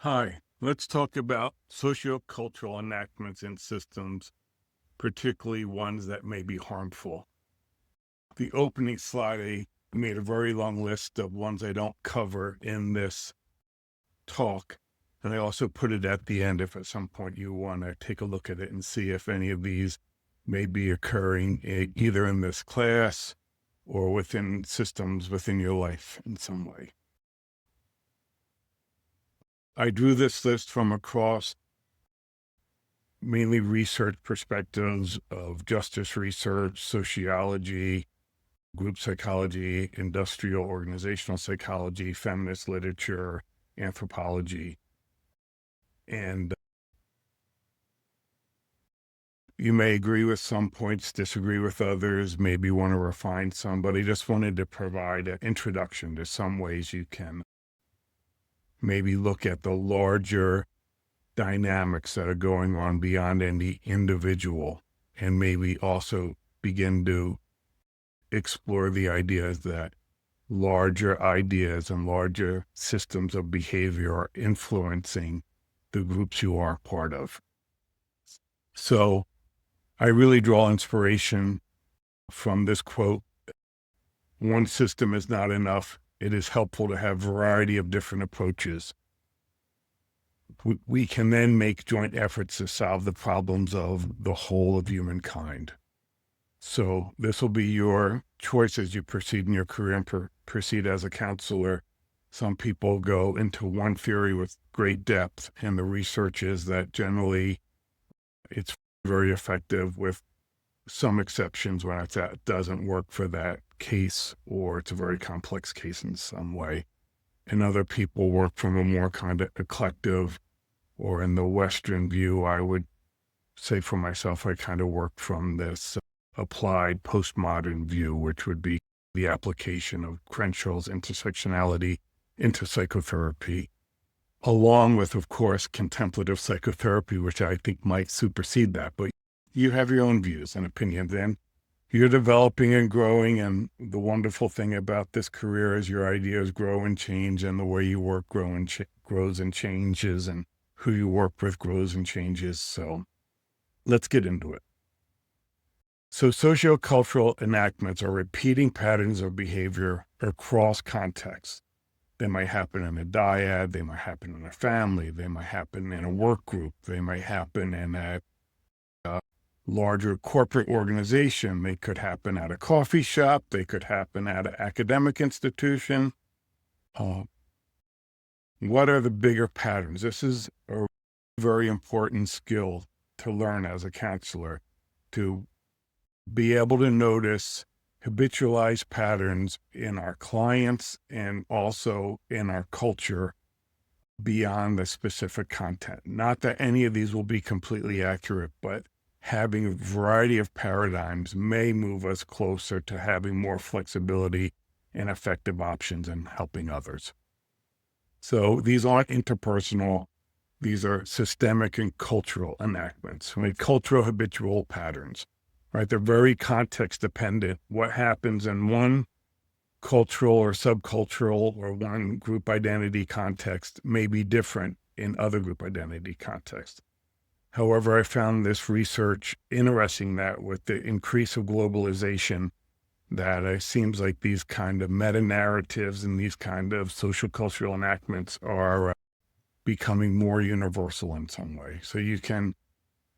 Hi, let's talk about sociocultural enactments and systems, particularly ones that may be harmful. The opening slide, I made a very long list of ones I don't cover in this talk, and I also put it at the end if at some point you want to take a look at it and see if any of these may be occurring either in this class or within systems within your life in some way. I drew this list from across mainly research perspectives of justice research, sociology, group psychology, industrial organizational psychology, feminist literature, anthropology. And you may agree with some points, disagree with others, maybe want to refine some, but I just wanted to provide an introduction to some ways you can maybe look at the larger dynamics that are going on beyond any individual, and maybe also begin to explore the ideas that larger ideas and larger systems of behavior are influencing the groups you are part of. So I really draw inspiration from this quote: one system is not enough. It is helpful to have a variety of different approaches. We can then make joint efforts to solve the problems of the whole of humankind. So this will be your choice as you proceed in your career and proceed as a counselor. Some people go into one theory with great depth, and the research is that generally it's very effective, with some exceptions when it doesn't work for that case, or it's a very complex case in some way. And other people work from a more kind of eclectic, or in the Western view, I would say for myself, I kind of work from this applied postmodern view, which would be the application of Crenshaw's intersectionality into psychotherapy, along with, of course, contemplative psychotherapy, which I think might supersede that. But you have your own views and opinions, and you're developing and growing. And the wonderful thing about this career is your ideas grow and change, and the way you work grows and changes, and who you work with grows and changes. So let's get into it. So sociocultural enactments are repeating patterns of behavior across contexts. They might happen in a dyad, they might happen in a family, they might happen in a work group, they might happen in a larger corporate organization, they could happen at a coffee shop, they could happen at an academic institution. What are the bigger patterns? This is a very important skill to learn as a counselor, to be able to notice habitualized patterns in our clients and also in our culture beyond the specific content. Not that any of these will be completely accurate, but having a variety of paradigms may move us closer to having more flexibility and effective options in helping others. So these aren't interpersonal. These are systemic and cultural enactments, cultural habitual patterns. Right? They're very context dependent. What happens in one cultural or subcultural or one group identity context may be different in other group identity contexts. However, I found this research interesting that with the increase of globalization, that it seems like these kind of meta-narratives and these kind of social cultural enactments are becoming more universal in some way. So you can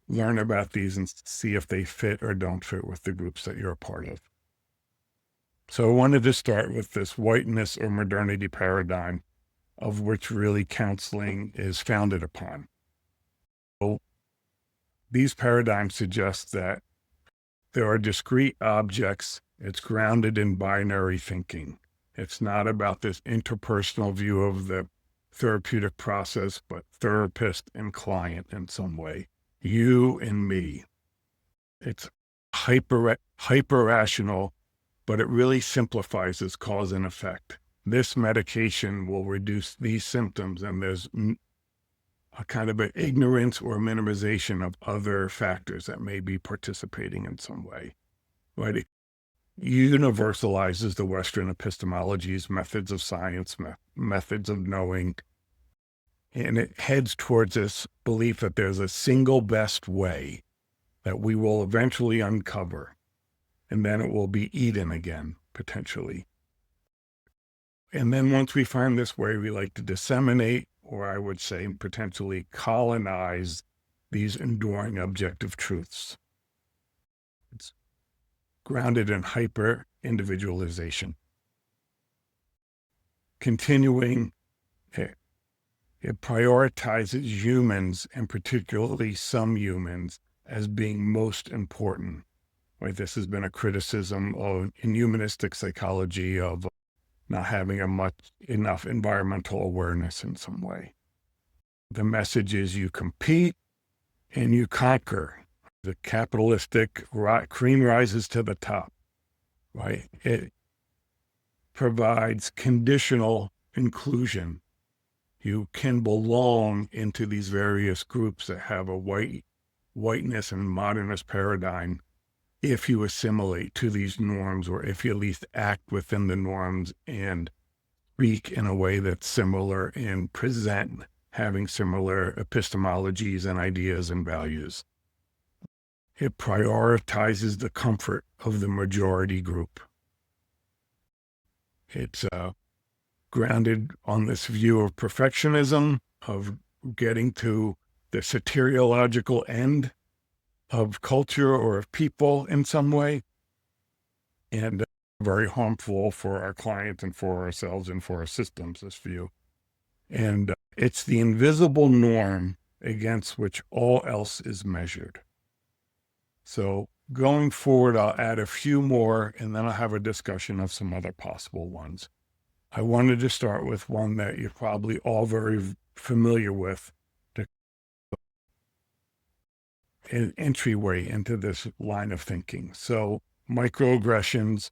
learn about these and see if they fit or don't fit with the groups that you're a part of. So I wanted to start with this whiteness or modernity paradigm, of which really counseling is founded upon. So these paradigms suggest that there are discrete objects. It's grounded in binary thinking. It's not about this interpersonal view of the therapeutic process, but therapist and client in some way. You and me. It's hyper rational, but it really simplifies its cause and effect. This medication will reduce these symptoms, and there's a kind of an ignorance or minimization of other factors that may be participating in some way. Right? It universalizes the Western epistemologies, methods of science, methods of knowing, And it heads towards this belief that there's a single best way that we will eventually uncover, and then it will be eaten again, potentially. And then once we find this way, we like to disseminate, or I would say potentially colonize, these enduring objective truths. It's grounded in hyper-individualization. Continuing, it prioritizes humans, and particularly some humans, as being most important. Right? This has been a criticism in humanistic psychology of not having enough environmental awareness in some way. The message is you compete and you conquer. The capitalistic cream rises to the top, right? It provides conditional inclusion. You can belong into these various groups that have a whiteness and modernist paradigm if you assimilate to these norms, or if you at least act within the norms and speak in a way that's similar and present having similar epistemologies and ideas and values. It prioritizes the comfort of the majority group. It's grounded on this view of perfectionism, of getting to the soteriological end of culture or of people in some way, and very harmful for our clients and for ourselves and for our systems, this view. And it's the invisible norm against which all else is measured. So going forward, I'll add a few more, and then I'll have a discussion of some other possible ones. I wanted to start with one that you're probably all very familiar with, an entryway into this line of thinking. So microaggressions,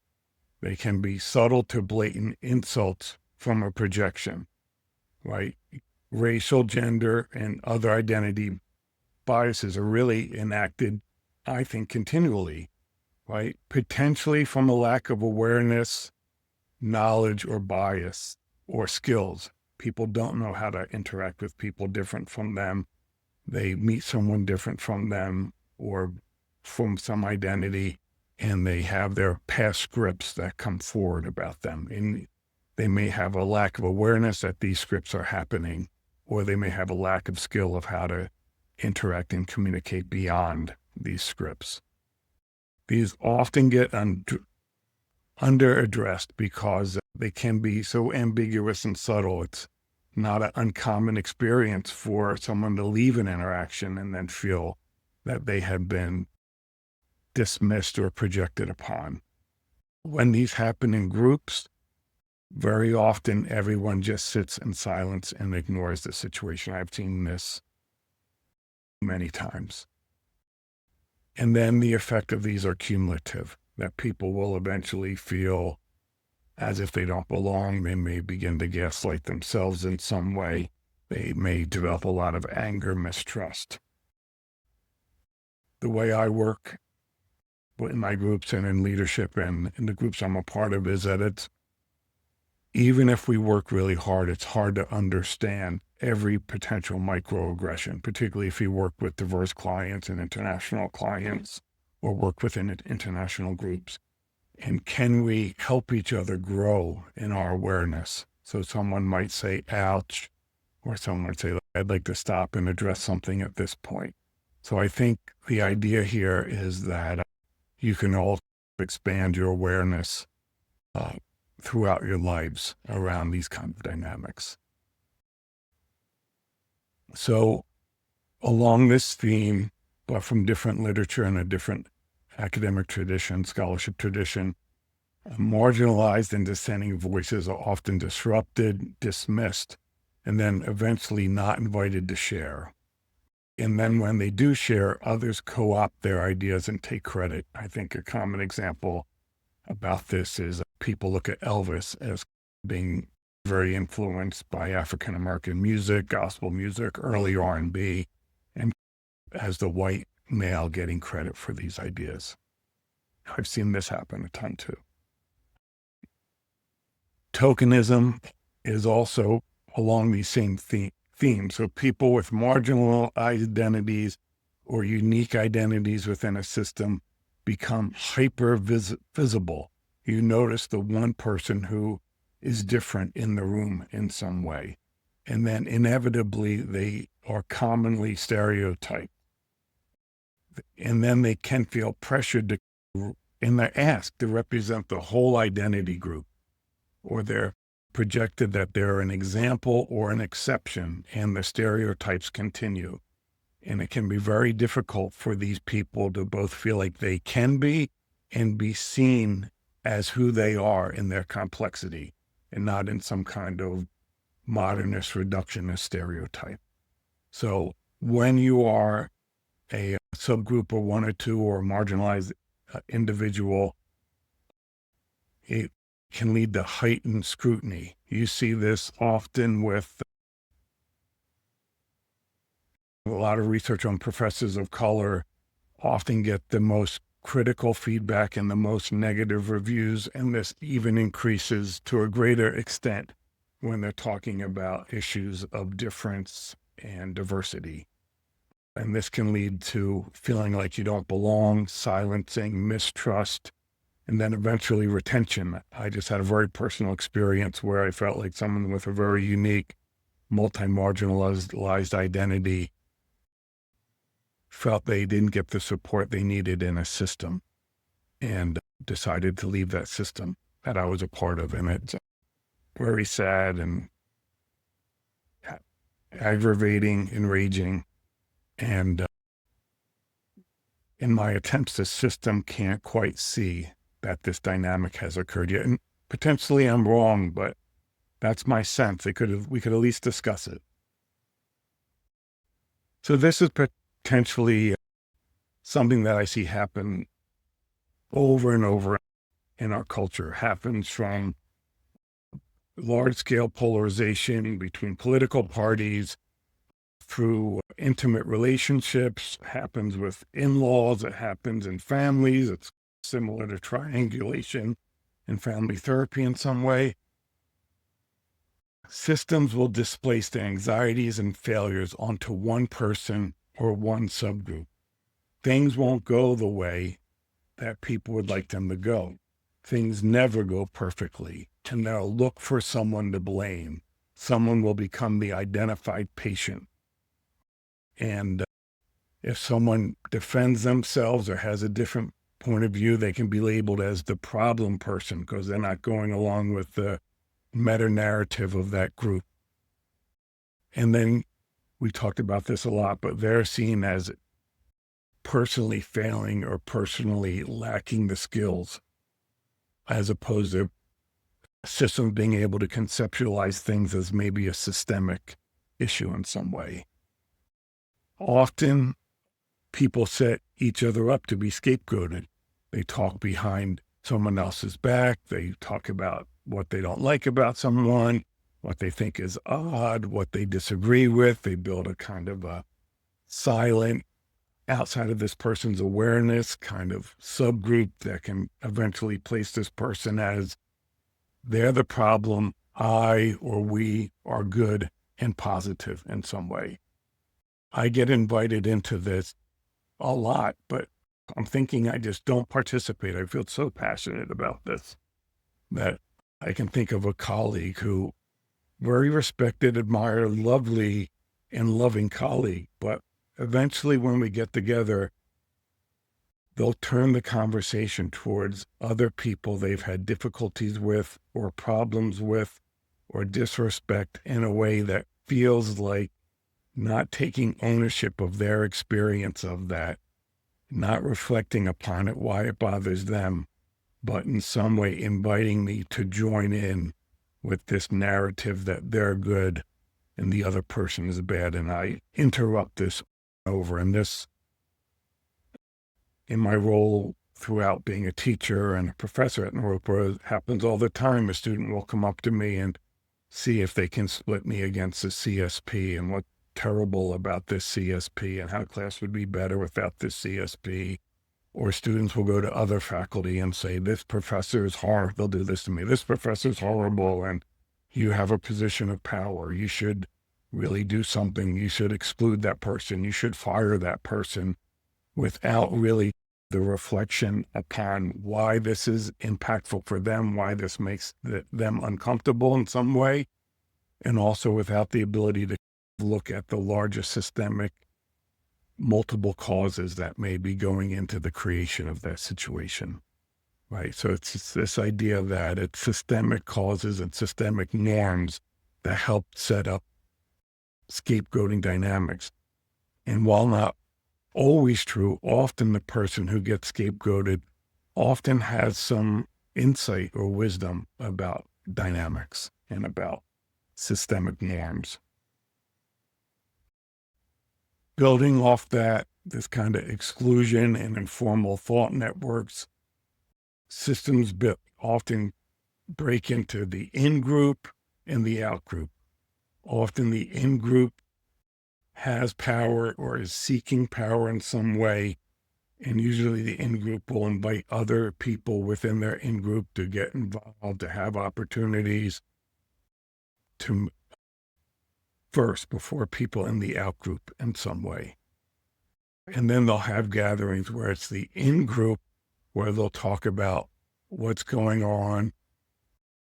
they can be subtle to blatant insults from a projection, right? Racial, gender, and other identity biases are really enacted, I think, continually, right? Potentially from a lack of awareness, knowledge, or bias, or skills. People don't know how to interact with people different from them. They meet someone different from them or from some identity, and they have their past scripts that come forward about them. And they may have a lack of awareness that these scripts are happening, or they may have a lack of skill of how to interact and communicate beyond these scripts. These often get under-addressed because they can be so ambiguous and subtle. It's not an uncommon experience for someone to leave an interaction and then feel that they have been dismissed or projected upon. When these happen in groups, very often everyone just sits in silence and ignores the situation. I've seen this many times. And then the effect of these are cumulative, that people will eventually feel as if they don't belong. They may begin to gaslight themselves in some way. They may develop a lot of anger, mistrust. The way I work in my groups and in leadership and in the groups I'm a part of is that it's, even if we work really hard, it's hard to understand every potential microaggression, particularly if you work with diverse clients and international clients or work within international groups. And can we help each other grow in our awareness? So someone might say, ouch, or someone might say, I'd like to stop and address something at this point. So I think the idea here is that you can all expand your awareness throughout your lives around these kind of dynamics. So along this theme, but from different literature and a different academic tradition, scholarship tradition, marginalized and dissenting voices are often disrupted, dismissed, and then eventually not invited to share. And then when they do share, others co-opt their ideas and take credit. I think a common example about this is people look at Elvis as being very influenced by African-American music, gospel music, early R&B, and as the white male getting credit for these ideas. I've seen this happen a ton too. Tokenism is also along these same theme. So people with marginal identities or unique identities within a system become hyper visible. You notice the one person who is different in the room in some way. And then inevitably they are commonly stereotyped. And then they can feel pressured to, and they're asked to represent the whole identity group, or they're projected that they're an example or an exception, and the stereotypes continue. And it can be very difficult for these people to both feel like they can be and be seen as who they are in their complexity and not in some kind of modernist reductionist stereotype. So when you are a subgroup or one or two or a marginalized individual, it can lead to heightened scrutiny. You see this often with a lot of research on professors of color often get the most critical feedback and the most negative reviews, and this even increases to a greater extent when they're talking about issues of difference and diversity. And this can lead to feeling like you don't belong, silencing, mistrust, and then eventually retention. I just had a very personal experience where I felt like someone with a very unique, multi-marginalized identity felt they didn't get the support they needed in a system and decided to leave that system that I was a part of. And it's very sad and aggravating, enraging. And in my attempts, the system can't quite see that this dynamic has occurred yet. And potentially I'm wrong, but that's my sense. We could at least discuss it. So this is potentially something that I see happen over and over in our culture. Happens from large-scale polarization between political parties, through intimate relationships, happens with in-laws, it happens in families. It's similar to triangulation in family therapy in some way. Systems will displace the anxieties and failures onto one person or one subgroup. Things won't go the way that people would like them to go. Things never go perfectly, and they'll look for someone to blame. Someone will become the identified patient. And if someone defends themselves or has a different point of view, they can be labeled as the problem person because they're not going along with the meta-narrative of that group. And then we talked about this a lot, but they're seen as personally failing or personally lacking the skills, as opposed to a system being able to conceptualize things as maybe a systemic issue in some way. Often people set each other up to be scapegoated. They talk behind someone else's back. They talk about what they don't like about someone, what they think is odd, what they disagree with. They build a kind of a silent, outside of this person's awareness, kind of subgroup that can eventually place this person as they're the problem, I or we are good and positive in some way. I get invited into this a lot, but I'm thinking I just don't participate. I feel so passionate about this that I can think of a colleague who, very respected, admired, lovely, and loving colleague, but eventually when we get together, they'll turn the conversation towards other people they've had difficulties with or problems with or disrespect in a way that feels like not taking ownership of their experience of that, not reflecting upon it, why it bothers them, but in some way inviting me to join in with this narrative that they're good and the other person is bad. And I interrupt this over. And this, in my role throughout being a teacher and a professor at Naropa, happens all the time. A student will come up to me and see if they can split me against the CSP and what's terrible about this CSP and how class would be better without this CSP. Or students will go to other faculty and say, this professor is horrible. They'll do this to me. This professor is horrible and you have a position of power. You should really do something, you should exclude that person, you should fire that person, without really the reflection upon why this is impactful for them, why this makes them uncomfortable in some way, and also without the ability to look at the larger systemic multiple causes that may be going into the creation of that situation, right? So it's just this idea that it's systemic causes and systemic norms that help set up scapegoating dynamics. And while not always true, often the person who gets scapegoated often has some insight or wisdom about dynamics and about systemic norms. Building off that, this kind of exclusion and informal thought networks, systems often break into the in-group and the out-group. Often the in-group has power or is seeking power in some way, and usually the in-group will invite other people within their in-group to get involved, to have opportunities to first before people in the out-group in some way. And then they'll have gatherings where it's the in-group where they'll talk about what's going on.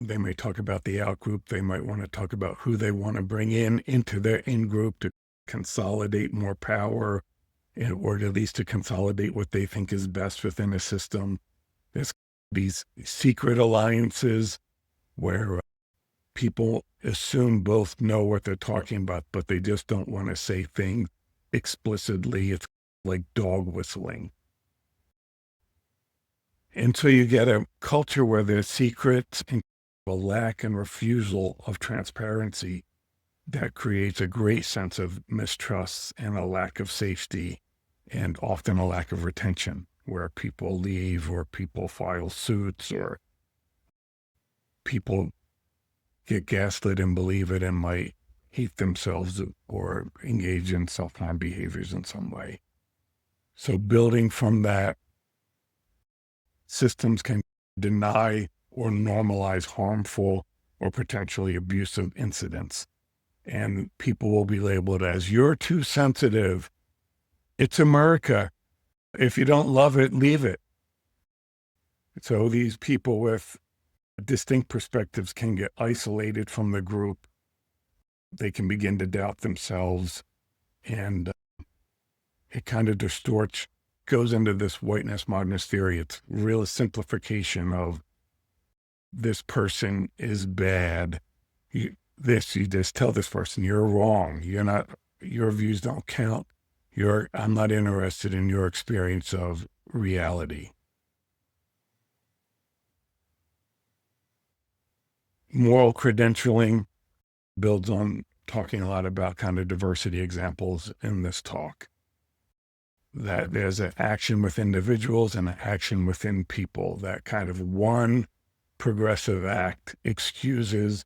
They may talk about the out-group. They might want to talk about who they want to bring into their in-group to consolidate more power, or at least to consolidate what they think is best within a system. There's these secret alliances where people assume both know what they're talking about, but they just don't want to say things explicitly. It's like dog whistling. And so you get a culture where there's secrets and a lack and refusal of transparency that creates a great sense of mistrust and a lack of safety, and often a lack of retention, where people leave or people file suits or people get gaslit and believe it and might hate themselves or engage in self-harm behaviors in some way. So building from that, systems can deny or normalize harmful or potentially abusive incidents. And people will be labeled as, you're too sensitive. It's America. If you don't love it, leave it. So these people with distinct perspectives can get isolated from the group. They can begin to doubt themselves, and it kind of distorts, goes into this whiteness modernist theory. It's real simplification of this person is bad. You just tell this person, you're wrong. Your views don't count. I'm not interested in your experience of reality. Moral credentialing builds on talking a lot about kind of diversity examples in this talk. That there's an action with individuals and an action within people. That kind of one progressive act excuses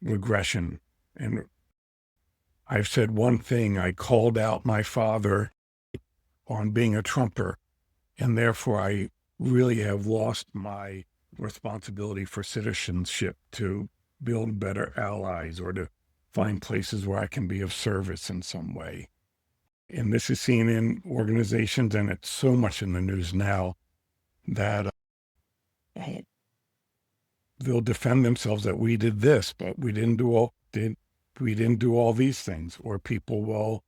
regression. And I've said one thing, I called out my father on being a Trumper, and therefore I really have lost my responsibility for citizenship to build better allies or to find places where I can be of service in some way. And this is seen in organizations, and it's so much in the news now, that they'll defend themselves that we did this, but we didn't do all these things. Or people will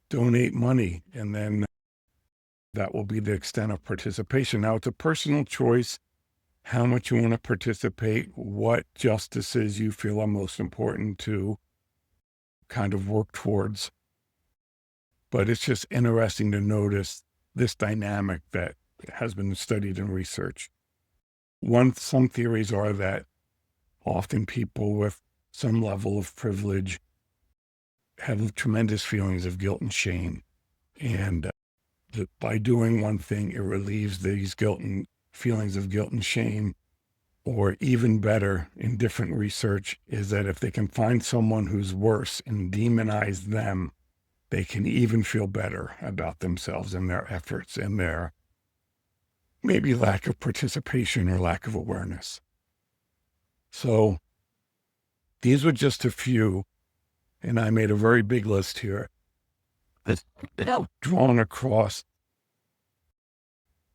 donate money, and then that will be the extent of participation. Now, it's a personal choice how much you want to participate, what justices you feel are most important to kind of work towards. But it's just interesting to notice this dynamic that has been studied in research. Some theories are that often people with some level of privilege have tremendous feelings of guilt and shame. And that by doing one thing, it relieves these feelings of guilt and shame. Or even better, in different research, is that if they can find someone who's worse and demonize them, they can even feel better about themselves and their efforts and their maybe lack of participation or lack of awareness. So These were just a few, and I made a very big list here that's drawn across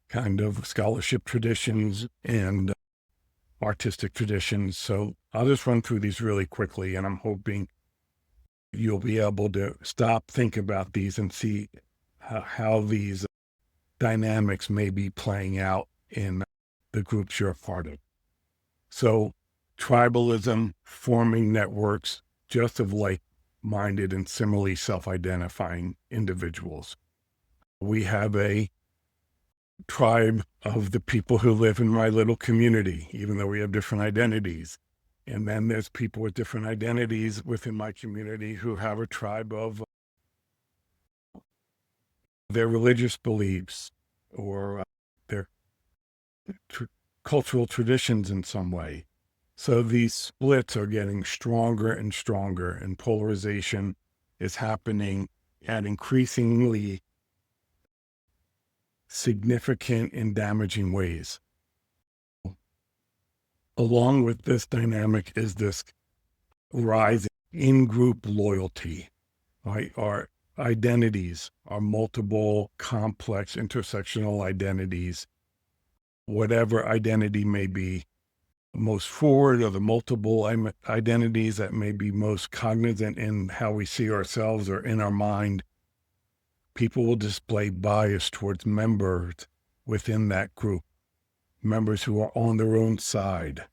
kind of scholarship traditions and artistic traditions. So I'll just run through these really quickly, and I'm hoping you'll be able to stop, think about these, and see how these dynamics may be playing out in the groups you're a part of. So tribalism, forming networks just of like-minded and similarly self-identifying individuals. We have a tribe of the people who live in my little community, even though we have different identities. And then there's people with different identities within my community who have a tribe of their religious beliefs or their cultural traditions in some way. So these splits are getting stronger and stronger, and polarization is happening at increasingly significant and damaging ways. Along with this dynamic is this rise in group loyalty, right? Our identities are multiple, complex, intersectional identities, whatever identity may be most forward, or the multiple identities that may be most cognizant in how we see ourselves or in our mind. People will display bias towards members within that group, members who are on their own side,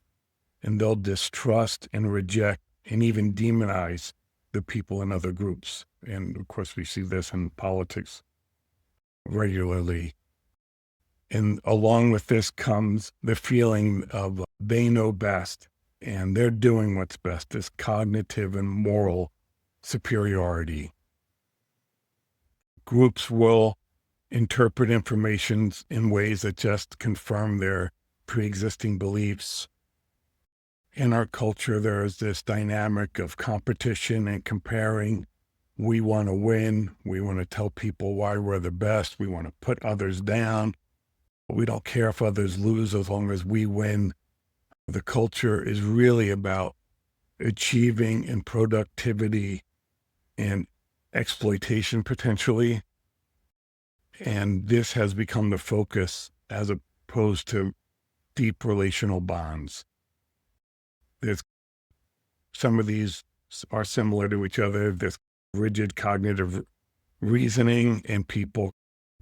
and they'll distrust and reject and even demonize the people in other groups. And of course, we see this in politics regularly. And along with this comes the feeling of they know best and they're doing what's best, this cognitive and moral superiority. Groups will interpret information in ways that just confirm their pre-existing beliefs. In our culture, there is this dynamic of competition and comparing. We want to win. We want to tell people why we're the best. We want to put others down. We don't care if others lose as long as we win. The culture is really about achieving and productivity and exploitation potentially. And this has become the focus as opposed to deep relational bonds. There's some of these are similar to each other. There's rigid cognitive reasoning, and people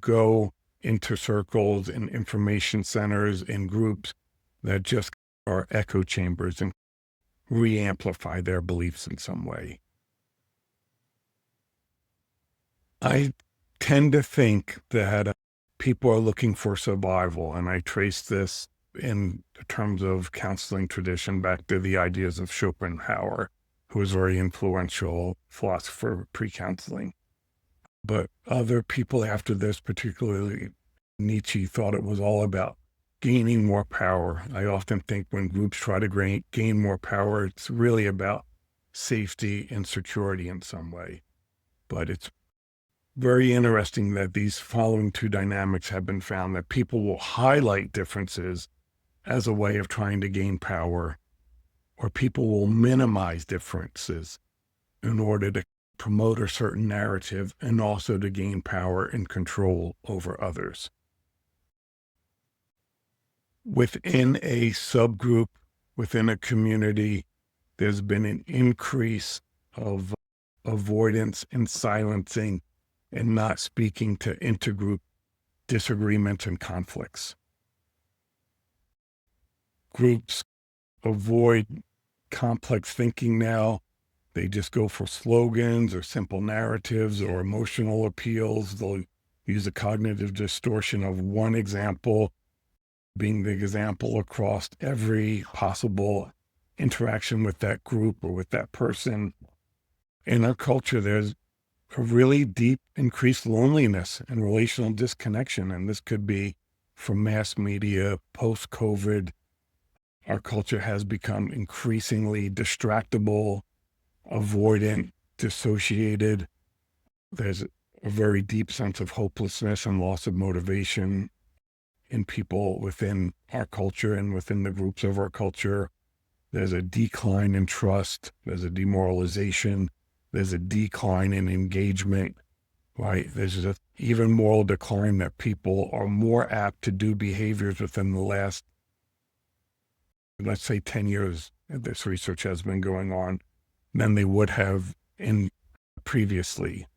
go into circles and information centers and groups that just are echo chambers and re-amplify their beliefs in some way. I tend to think that people are looking for survival, and I trace this in terms of counseling tradition back to the ideas of Schopenhauer, who was a very influential philosopher pre-counseling. But other people after this, particularly Nietzsche, thought it was all about gaining more power. I often think when groups try to gain more power, it's really about safety and security in some way. But it's very interesting that these following two dynamics have been found, that people will highlight differences as a way of trying to gain power, or people will minimize differences in order to promote a certain narrative and also to gain power and control over others. Within a subgroup, within a community, there's been an increase of avoidance and silencing and not speaking to intergroup disagreements and conflicts. Groups avoid complex thinking now. They just go for slogans or simple narratives or emotional appeals. They'll use a cognitive distortion of one example being the example across every possible interaction with that group or with that person. In our culture, there's a really deep increased loneliness and relational disconnection, and this could be from mass media, post-COVID. Our culture has become increasingly distractible, avoidant, dissociated. There's a very deep sense of hopelessness and loss of motivation in people within our culture and within the groups of our culture. there's a decline in trust, there's a demoralization, there's a decline in engagement, right? There's just even moral decline that people are more apt to do behaviors within the last, let's say, 10 years, this research has been going on, than they would have in previously.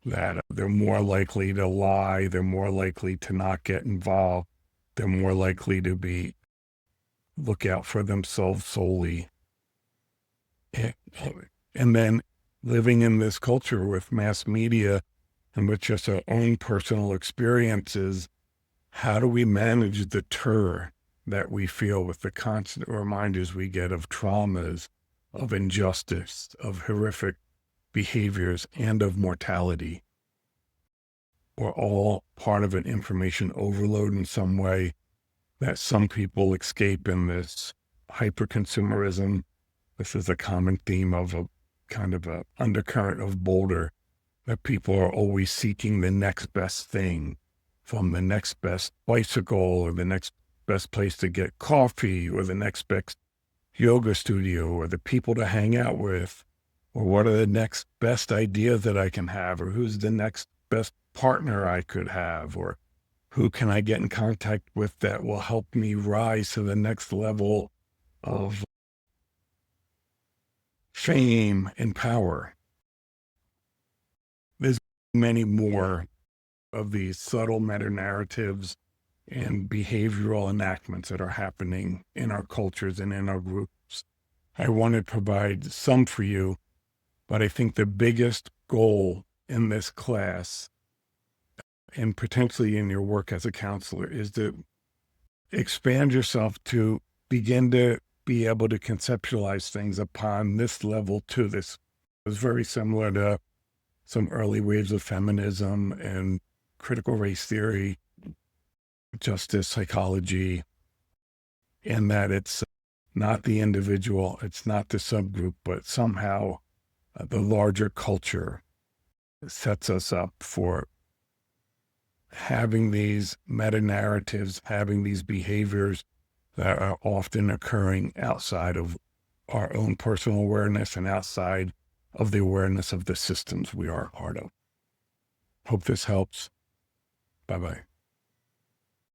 That they're more likely to lie, they're more likely to not get involved, they're more likely to look out for themselves solely. And then living in this culture with mass media and with just our own personal experiences, how do we manage the terror that we feel with the constant reminders we get of traumas, of injustice, of horrific behaviors, and of mortality? We're all part of an information overload in some way that some people escape in this hyper-consumerism. This is a common theme of a kind of a undercurrent of Boulder, that people are always seeking the next best thing, from the next best bicycle or the next best place to get coffee or the next best yoga studio or the people to hang out with, or what are the next best ideas that I can have, or who's the next best partner I could have, or who can I get in contact with that will help me rise to the next level of fame and power. There's many more of these subtle meta-narratives and behavioral enactments that are happening in our cultures and in our groups. I want to provide some for you, but I think the biggest goal in this class, and potentially in your work as a counselor, is to expand yourself to begin to be able to conceptualize things upon this level too. This was very similar to some early waves of feminism and critical race theory, justice psychology, in that it's not the individual, it's not the subgroup, but somehow the larger culture sets us up for having these meta-narratives, having these behaviors that are often occurring outside of our own personal awareness and outside of the awareness of the systems we are a part of. Hope this helps. Bye-bye.